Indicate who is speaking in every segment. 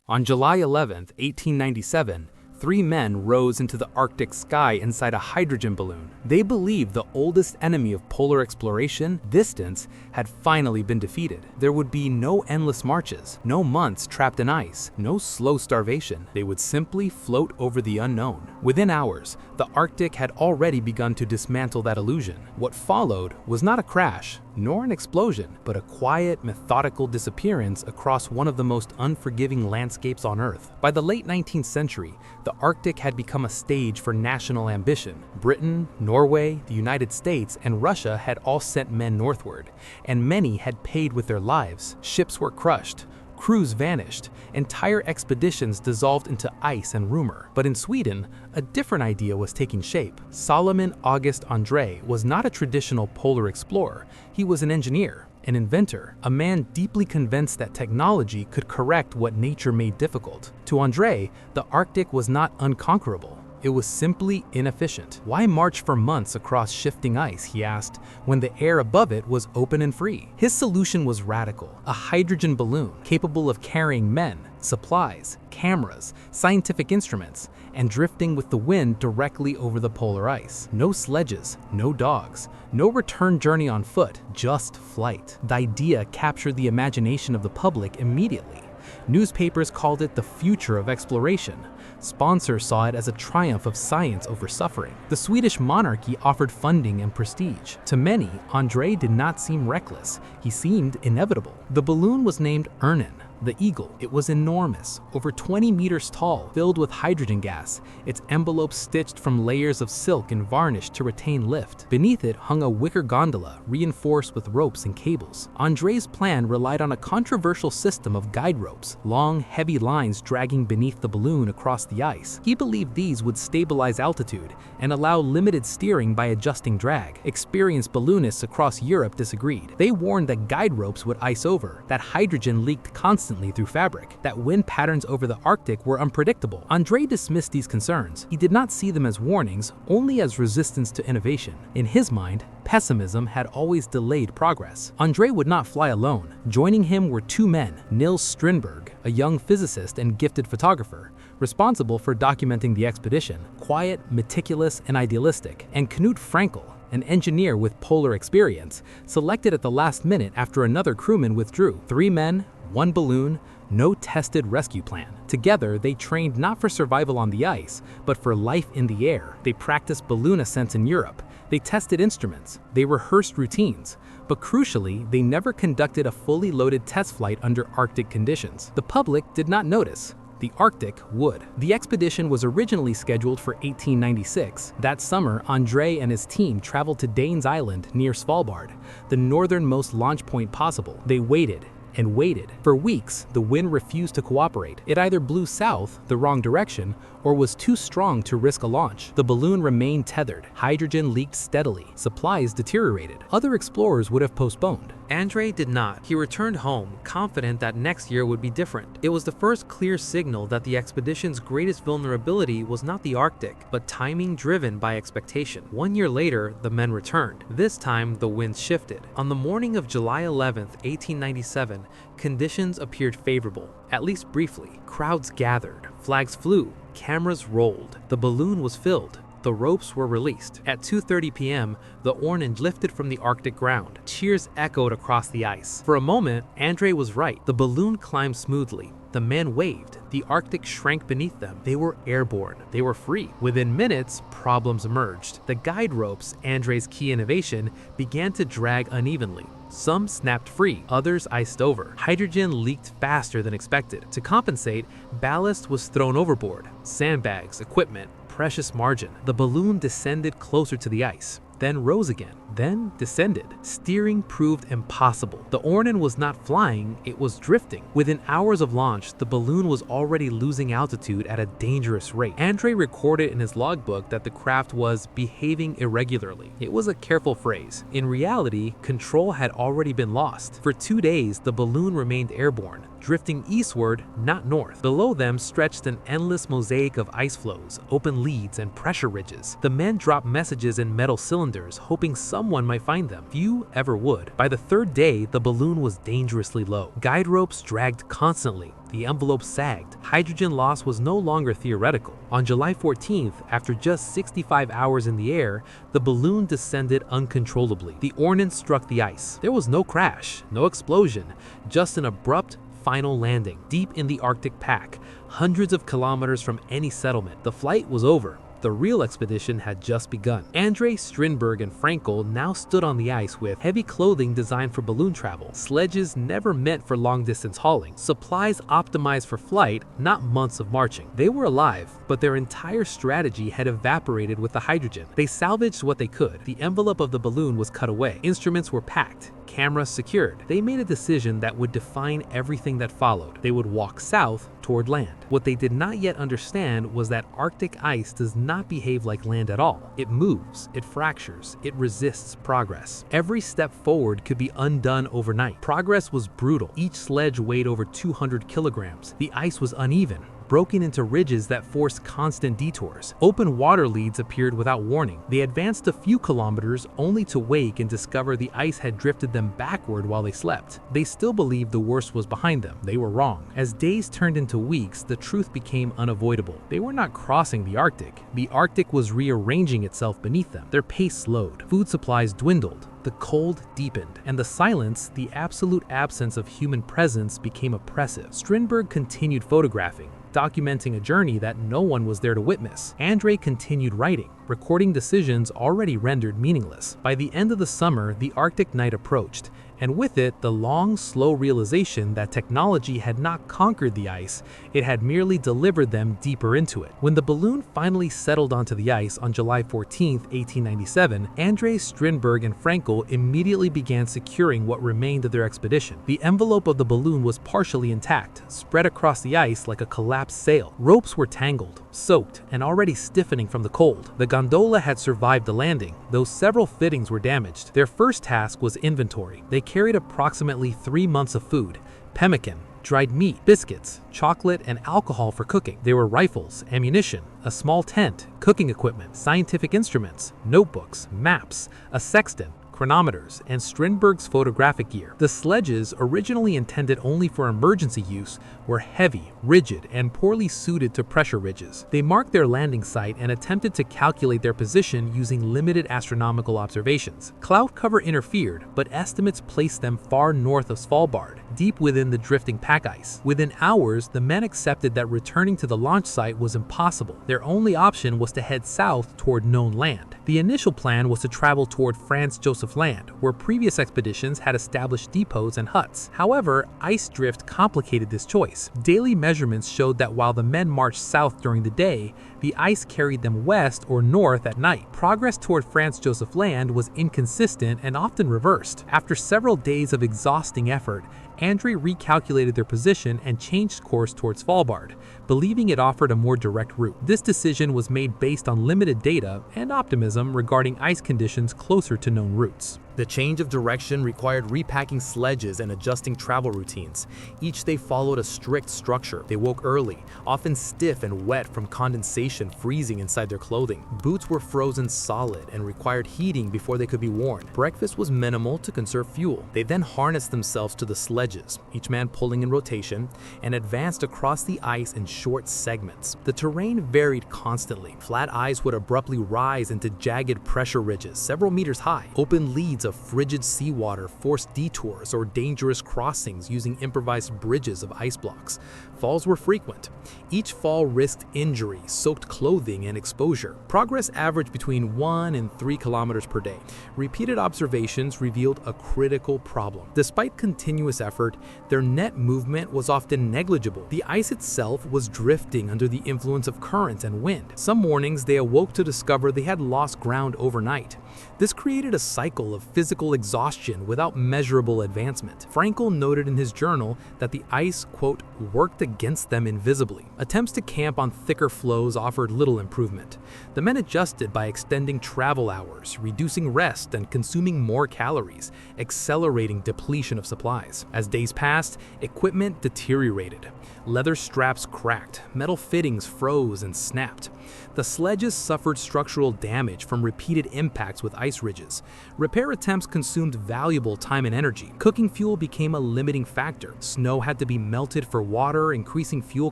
Speaker 1: On July 11, 1897, three men rose into the Arctic sky inside a hydrogen balloon. They believed the oldest enemy of polar exploration, distance, had finally been defeated. There would be no endless marches, no months trapped in ice, no slow starvation. They would simply float over the unknown. Within hours, the Arctic had already begun to dismantle that illusion. What followed was not a crash, nor an explosion, but a quiet, methodical disappearance across one of the most unforgiving landscapes on Earth. By the late 19th century, the Arctic had become a stage for national ambition. Britain, Norway, the United States, and Russia had all sent men northward, and many had paid with their lives. Ships were crushed, crews vanished, entire expeditions dissolved into ice and rumor. But in Sweden, a different idea was taking shape. Salomon August Andrée was not a traditional polar explorer. He was an engineer, an inventor, a man deeply convinced that technology could correct what nature made difficult. To Andrée, the Arctic was not unconquerable. It was simply inefficient. Why march for months across shifting ice, he asked, when the air above it was open and free? His solution was radical: a hydrogen balloon capable of carrying men, supplies, cameras, scientific instruments, and drifting with the wind directly over the polar ice. No sledges, no dogs, no return journey on foot, just flight. The idea captured the imagination of the public immediately. Newspapers called it the future of exploration. Sponsors saw it as a triumph of science over suffering. The Swedish monarchy offered funding and prestige. To many, Andrée did not seem reckless. He seemed inevitable. The balloon was named Örnen, the eagle. It was enormous, over 20 meters tall, filled with hydrogen gas, its envelope stitched from layers of silk and varnish to retain lift. Beneath it hung a wicker gondola reinforced with ropes and cables. Andrée's plan relied on a controversial system of guide ropes, long, heavy lines dragging beneath the balloon across the ice. He believed these would stabilize altitude and allow limited steering by adjusting drag. Experienced balloonists across Europe disagreed. They warned that guide ropes would ice over, that hydrogen leaked constantly through fabric, that wind patterns over the Arctic were unpredictable. Andrée dismissed these concerns. He did not see them as warnings, only as resistance to innovation. In his mind, pessimism had always delayed progress. Andrée would not fly alone. Joining him were two men: Nils Strindberg, a young physicist and gifted photographer, responsible for documenting the expedition, quiet, meticulous, and idealistic, and Knut Frænkel, an engineer with polar experience, selected at the last minute after another crewman withdrew. Three men, one balloon, no tested rescue plan. Together, they trained not for survival on the ice, but for life in the air. They practiced balloon ascents in Europe. They tested instruments. They rehearsed routines. But crucially, they never conducted a fully loaded test flight under Arctic conditions. The public did not notice. The Arctic would. The expedition was originally scheduled for 1896. That summer, Andrée and his team traveled to Danes Island near Svalbard, the northernmost launch point possible. They waited and waited. For weeks, the wind refused to cooperate. It either blew south, the wrong direction, or was too strong to risk a launch. The balloon remained tethered. Hydrogen leaked steadily. Supplies deteriorated. Other explorers would have postponed. Andrée did not. He returned home, confident that next year would be different. It was the first clear signal that the expedition's greatest vulnerability was not the Arctic, but timing driven by expectation. 1 year later, the men returned. This time, the winds shifted. On the morning of July 11th, 1897, conditions appeared favorable, at least briefly. Crowds gathered, flags flew, cameras rolled. The balloon was filled. The ropes were released. At 2:30 p.m., the Örnen lifted from the Arctic ground. Cheers echoed across the ice. For a moment, Andrée was right. The balloon climbed smoothly. The men waved. The Arctic shrank beneath them. They were airborne. They were free. Within minutes, problems emerged. The guide ropes, Andrée's key innovation, began to drag unevenly. Some snapped free, others iced over. Hydrogen leaked faster than expected. To compensate, ballast was thrown overboard. Sandbags, equipment, precious margin. The balloon descended closer to the ice, then rose again, then descended. Steering proved impossible. The Örnen was not flying, it was drifting. Within hours of launch, the balloon was already losing altitude at a dangerous rate. Andrée recorded in his logbook that the craft was behaving irregularly. It was a careful phrase. In reality, control had already been lost. For 2 days, the balloon remained airborne, drifting eastward, not north. Below them stretched an endless mosaic of ice flows, open leads, and pressure ridges. The men dropped messages in metal cylinders, hoping someone someone might find them. Few ever would. By the third day, the balloon was dangerously low. Guide ropes dragged constantly. The envelope sagged. Hydrogen loss was no longer theoretical. On July 14th, after just 65 hours in the air, the balloon descended uncontrollably. The Örnen struck the ice. There was no crash, no explosion, just an abrupt, final landing, deep in the Arctic pack, hundreds of kilometers from any settlement. The flight was over. The real expedition had just begun. Andrée, Strindberg, and Frænkel now stood on the ice with heavy clothing designed for balloon travel, sledges never meant for long-distance hauling, supplies optimized for flight, not months of marching. They were alive, but their entire strategy had evaporated with the hydrogen. They salvaged what they could. The envelope of the balloon was cut away. Instruments were packed. Cameras secured. They made a decision that would define everything that followed. They would walk south toward land. What they did not yet understand was that Arctic ice does not behave like land at all. It moves, it fractures, it resists progress. Every step forward could be undone overnight. Progress was brutal. Each sledge weighed over 200 kilograms. The ice was uneven, broken into ridges that forced constant detours. Open water leads appeared without warning. They advanced a few kilometers only to wake and discover the ice had drifted them backward while they slept. They still believed the worst was behind them. They were wrong. As days turned into weeks, the truth became unavoidable. They were not crossing the Arctic. The Arctic was rearranging itself beneath them. Their pace slowed. Food supplies dwindled. The cold deepened, and the silence, the absolute absence of human presence, became oppressive. Strindberg continued photographing, documenting a journey that no one was there to witness. Andrée continued writing, recording decisions already rendered meaningless. By the end of the summer, the Arctic night approached, and with it, the long, slow realization that technology had not conquered the ice, it had merely delivered them deeper into it. When the balloon finally settled onto the ice on July 14, 1897, Andrée, Strindberg, and Frænkel immediately began securing what remained of their expedition. The envelope of the balloon was partially intact, spread across the ice like a collapsed sail. Ropes were tangled, soaked, and already stiffening from the cold. The gondola had survived the landing, though several fittings were damaged. Their first task was inventory. They carried approximately 3 months of food, pemmican, dried meat, biscuits, chocolate, and alcohol for cooking. There were rifles, ammunition, a small tent, cooking equipment, scientific instruments, notebooks, maps, a sextant, chronometers, and Strindberg's photographic gear. The sledges, originally intended only for emergency use, were heavy, rigid, and poorly suited to pressure ridges. They marked their landing site and attempted to calculate their position using limited astronomical observations. Cloud cover interfered, but estimates placed them far north of Svalbard, deep within the drifting pack ice. Within hours, the men accepted that returning to the launch site was impossible. Their only option was to head south toward known land. The initial plan was to travel toward Franz Joseph Land, where previous expeditions had established depots and huts. However, ice drift complicated this choice. Daily measurements showed that while the men marched south during the day, the ice carried them west or north at night. Progress toward Franz Joseph Land was inconsistent and often reversed. After several days of exhausting effort, Andrée recalculated their position and changed course towards Svalbard, believing it offered a more direct route. This decision was made based on limited data and optimism regarding ice conditions closer to known routes. The change of direction required repacking sledges and adjusting travel routines. Each day followed a strict structure. They woke early, often stiff and wet from condensation freezing inside their clothing. Boots were frozen solid and required heating before they could be worn. Breakfast was minimal to conserve fuel. They then harnessed themselves to the sledges, each man pulling in rotation, and advanced across the ice in short segments. The terrain varied constantly. Flat ice would abruptly rise into jagged pressure ridges several meters high. Open leads of frigid seawater forced detours or dangerous crossings using improvised bridges of ice blocks. Falls were frequent. Each fall risked injury, soaked clothing, and exposure. Progress averaged between 1 and 3 kilometers per day. Repeated observations revealed a critical problem. Despite continuous effort, their net movement was often negligible. The ice itself was drifting under the influence of currents and wind. Some mornings they awoke to discover they had lost ground overnight. This created a cycle of physical exhaustion without measurable advancement. Frænkel noted in his journal that the ice, quote, worked against them invisibly. Attempts to camp on thicker floes offered little improvement. The men adjusted by extending travel hours, reducing rest, and consuming more calories, accelerating depletion of supplies. As days passed, equipment deteriorated. Leather straps cracked, metal fittings froze and snapped. The sledges suffered structural damage from repeated impacts with ice ridges. Repair attempts consumed valuable time and energy. Cooking fuel became a limiting factor. Snow had to be melted for water, increasing fuel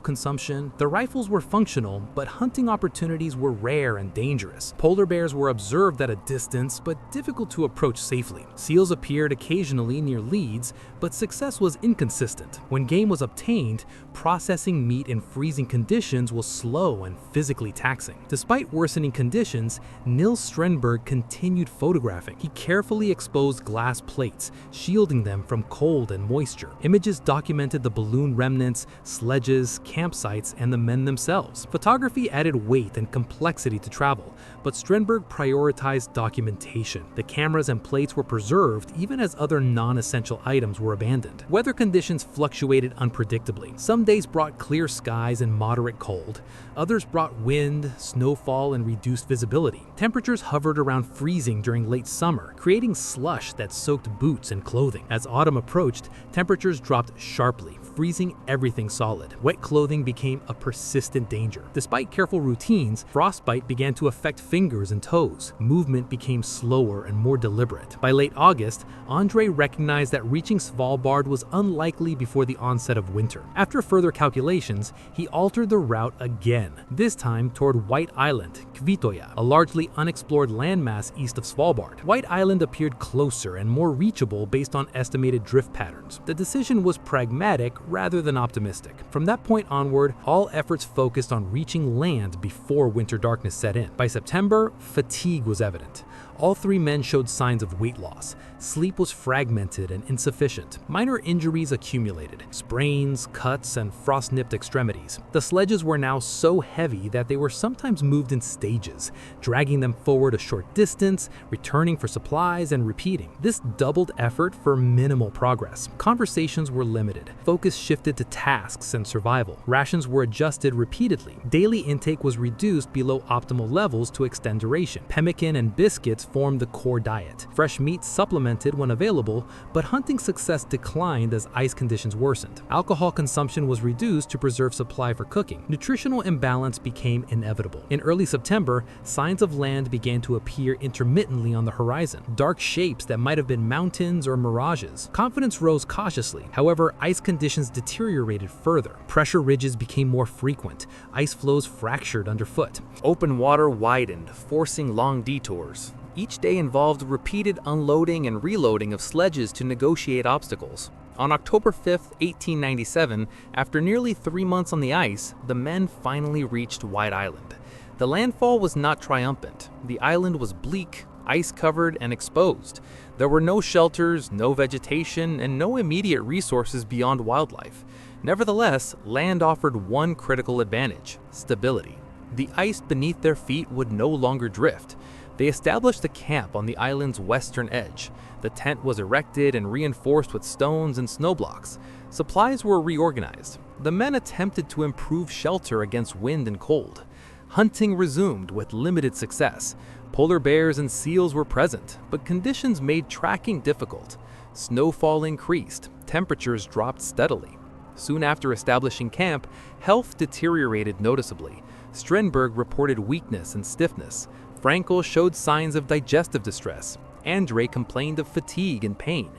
Speaker 1: consumption. The rifles were functional, but hunting opportunities were rare and dangerous. Polar bears were observed at a distance, but difficult to approach safely. Seals appeared occasionally near leads, but success was inconsistent. When game was obtained, processing meat in freezing conditions was slow and physically taxing. Despite worsening conditions, Nils Strindberg continued photographing. He carefully exposed glass plates, shielding them from cold and moisture. Images documented the balloon remnants, sledges, campsites, and the men themselves. Photography added weight and complexity to travel, but Strindberg prioritized documentation. The cameras and plates were preserved even as other non-essential items were abandoned. Weather conditions fluctuated unpredictably. Some days brought clear skies and moderate cold. Others brought wind, snowfall, and reduced visibility. Temperatures hovered around freezing during late summer, creating slush that soaked boots and clothing. As autumn approached, temperatures dropped sharply, freezing everything solid. Wet clothing became a persistent danger. Despite careful routines, frostbite began to affect fingers and toes. Movement became slower and more deliberate. By late August, Andrée recognized that reaching Svalbard was unlikely before the onset of winter. After further calculations, he altered the route again, this time toward White Island, Kvitøya, a largely unexplored landmass east of Svalbard. White Island appeared closer and more reachable based on estimated drift patterns. The decision was pragmatic rather than optimistic. From that point onward, all efforts focused on reaching land before winter darkness set in. By September, fatigue was evident. All three men showed signs of weight loss. Sleep was fragmented and insufficient. Minor injuries accumulated, sprains, cuts, and frost-nipped extremities. The sledges were now so heavy that they were sometimes moved in stages, dragging them forward a short distance, returning for supplies, and repeating. This doubled effort for minimal progress. Conversations were limited. Focus shifted to tasks and survival. Rations were adjusted repeatedly. Daily intake was reduced below optimal levels to extend duration. Pemmican and biscuits formed the core diet. Fresh meat supplemented when available, but hunting success declined as ice conditions worsened. Alcohol consumption was reduced to preserve supply for cooking. Nutritional imbalance became inevitable. In early September, signs of land began to appear intermittently on the horizon, dark shapes that might have been mountains or mirages. Confidence rose cautiously. However, ice conditions deteriorated further. Pressure ridges became more frequent. Ice flows fractured underfoot. Open water widened, forcing long detours. Each day involved repeated unloading and reloading of sledges to negotiate obstacles. On October 5, 1897, after nearly 3 months on the ice, the men finally reached White Island. The landfall was not triumphant. The island was bleak, ice-covered, and exposed. There were no shelters, no vegetation, and no immediate resources beyond wildlife. Nevertheless, land offered one critical advantage: stability. The ice beneath their feet would no longer drift. They established a camp on the island's western edge. The tent was erected and reinforced with stones and snow blocks. Supplies were reorganized. The men attempted to improve shelter against wind and cold. Hunting resumed with limited success. Polar bears and seals were present, but conditions made tracking difficult. Snowfall increased. Temperatures dropped steadily. Soon after establishing camp, health deteriorated noticeably. Strindberg reported weakness and stiffness. Frænkel showed signs of digestive distress. Andrée complained of fatigue and pain.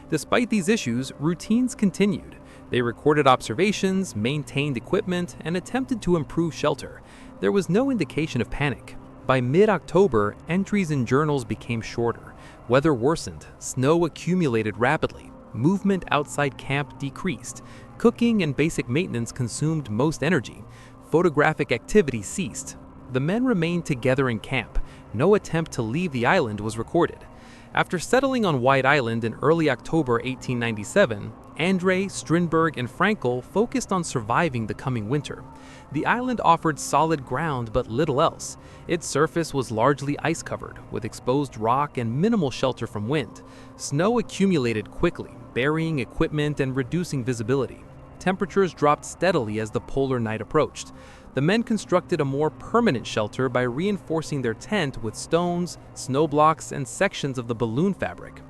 Speaker 1: Despite these issues, routines continued. They recorded observations, maintained equipment, and attempted to improve shelter. There was no indication of panic. By mid-October, entries in journals became shorter. Weather worsened. Snow accumulated rapidly. Movement outside camp decreased. Cooking and basic maintenance consumed most energy. Photographic activity ceased. The men remained together in camp. No attempt to leave the island was recorded. After settling on White Island in early October 1897, Andrée, Strindberg, and Frænkel focused on surviving the coming winter. The island offered solid ground but little else. Its surface was largely ice-covered, with exposed rock and minimal shelter from wind. Snow accumulated quickly, burying equipment and reducing visibility. Temperatures dropped steadily as the polar night approached. The men constructed a more permanent shelter by reinforcing their tent with stones, snow blocks, and sections of the balloon fabric.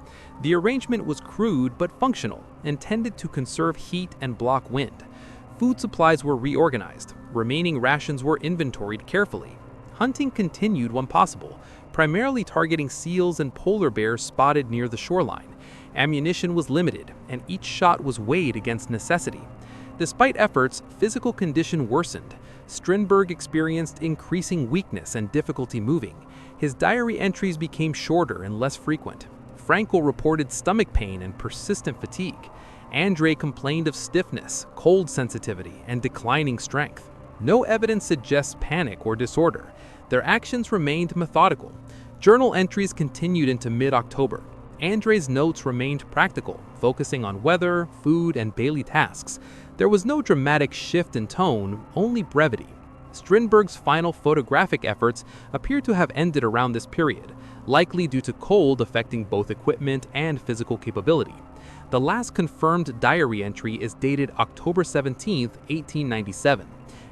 Speaker 1: The arrangement was crude but functional, intended to conserve heat and block wind. Food supplies were reorganized. Remaining rations were inventoried carefully. Hunting continued when possible, primarily targeting seals and polar bears spotted near the shoreline. Ammunition was limited, and each shot was weighed against necessity. Despite efforts, physical condition worsened. Strindberg experienced increasing weakness and difficulty moving. His diary entries became shorter and less frequent. Frænkel reported stomach pain and persistent fatigue. Andrée complained of stiffness, cold sensitivity, and declining strength. No evidence suggests panic or disorder. Their actions remained methodical. Journal entries continued into mid-October. Andrée's notes remained practical, focusing on weather, food, and daily tasks. There was no dramatic shift in tone, only brevity. Strindberg's final photographic efforts appear to have ended around this period, likely due to cold affecting both equipment and physical capability. The last confirmed diary entry is dated October 17, 1897.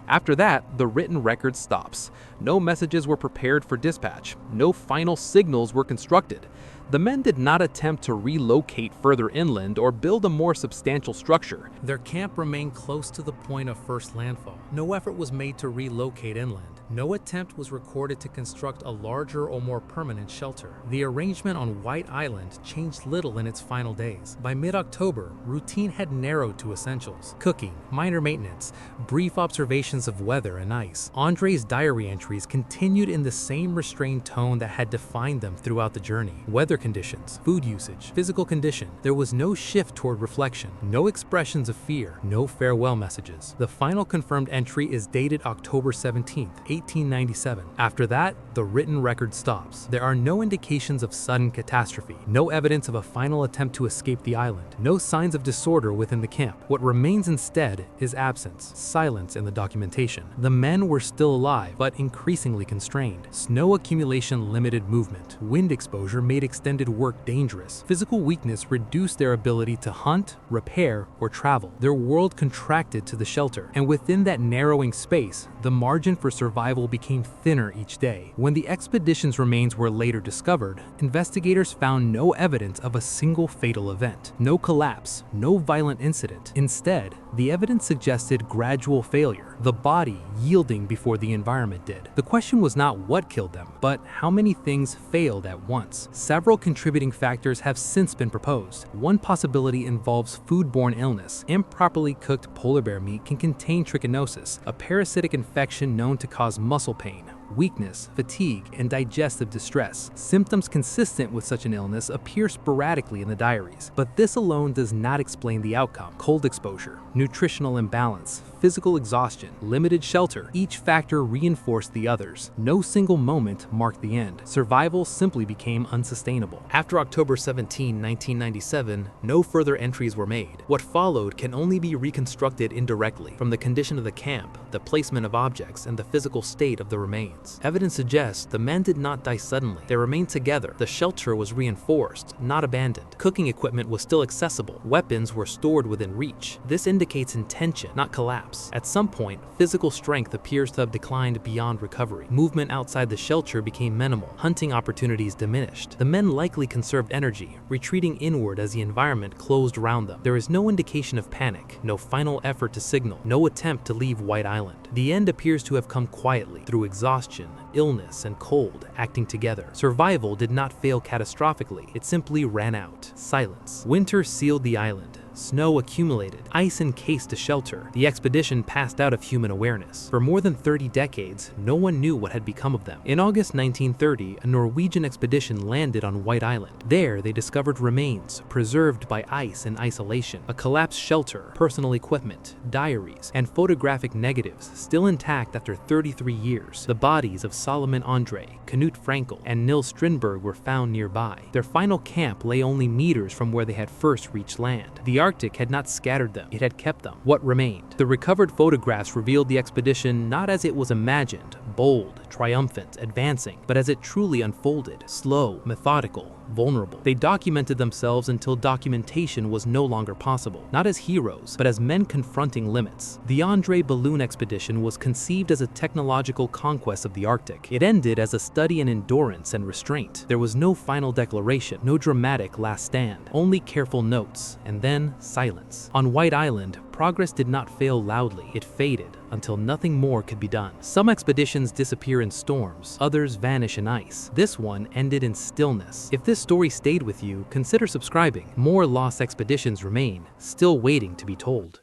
Speaker 1: After that, the written record stops. No messages were prepared for dispatch. No final signals were constructed. The men did not attempt to relocate further inland or build a more substantial structure. Their camp remained close to the point of first landfall. No effort was made to relocate inland. No attempt was recorded to construct a larger or more permanent shelter. The arrangement on White Island changed little in its final days. By mid-October, routine had narrowed to essentials: cooking, minor maintenance, brief observations of weather and ice. Andrée's diary entries continued in the same restrained tone that had defined them throughout the journey. Weather conditions, food usage, physical condition. There was no shift toward reflection, no expressions of fear, no farewell messages. The final confirmed entry is dated October 17th, 1897. After that, the written record stops. There are no indications of sudden catastrophe, no evidence of a final attempt to escape the island, no signs of disorder within the camp. What remains instead is absence, silence in the documentation. The men were still alive, but increasingly constrained. Snow accumulation limited movement. Wind exposure made extended work dangerous. Physical weakness reduced their ability to hunt, repair, or travel. Their world contracted to the shelter, and within that narrowing space, the margin for survival became thinner each day. When the expedition's remains were later discovered, investigators found no evidence of a single fatal event. No collapse, no violent incident. Instead, the evidence suggested gradual failure, the body yielding before the environment did. The question was not what killed them, but how many things failed at once. Several contributing factors have since been proposed. One possibility involves foodborne illness. Improperly cooked polar bear meat can contain trichinosis, a parasitic infection known to cause muscle pain, weakness, fatigue, and digestive distress. Symptoms consistent with such an illness appear sporadically in the diaries, but this alone does not explain the outcome. Cold exposure, nutritional imbalance, physical exhaustion, limited shelter, each factor reinforced the others. No single moment marked the end. Survival simply became unsustainable. After October 17, 1997, no further entries were made. What followed can only be reconstructed indirectly from the condition of the camp, the placement of objects, and the physical state of the remains. Evidence suggests the men did not die suddenly. They remained together. The shelter was reinforced, not abandoned. Cooking equipment was still accessible. Weapons were stored within reach. This indicates intention, not collapse. At some point, physical strength appears to have declined beyond recovery. Movement outside the shelter became minimal. Hunting opportunities diminished. The men likely conserved energy, retreating inward as the environment closed around them. There is no indication of panic, no final effort to signal, no attempt to leave White Island. The end appears to have come quietly, through exhaustion, illness, and cold acting together. Survival did not fail catastrophically. It simply ran out. Silence. Winter sealed the island. Snow accumulated, ice encased the shelter. The expedition passed out of human awareness. For more than 30 decades, no one knew what had become of them. In August 1930, a Norwegian expedition landed on White Island. There, they discovered remains, preserved by ice and isolation, a collapsed shelter, personal equipment, diaries, and photographic negatives still intact after 33 years. The bodies of Salomon August, Knut Frænkel, and Nils Strindberg were found nearby. Their final camp lay only meters from where they had first reached land. The Arctic had not scattered them, it had kept them. What remained? The recovered photographs revealed the expedition not as it was imagined, bold, triumphant, advancing, but as it truly unfolded, slow, methodical, vulnerable. They documented themselves until documentation was no longer possible, not as heroes, but as men confronting limits. The Andrée balloon expedition was conceived as a technological conquest of the Arctic. It ended as a study in endurance and restraint. There was no final declaration, no dramatic last stand, only careful notes, and then silence. On White Island, progress did not fail loudly. It faded until nothing more could be done. Some expeditions disappear in storms, others vanish in ice. This one ended in stillness. If this story stayed with you, consider subscribing. More lost expeditions remain, still waiting to be told.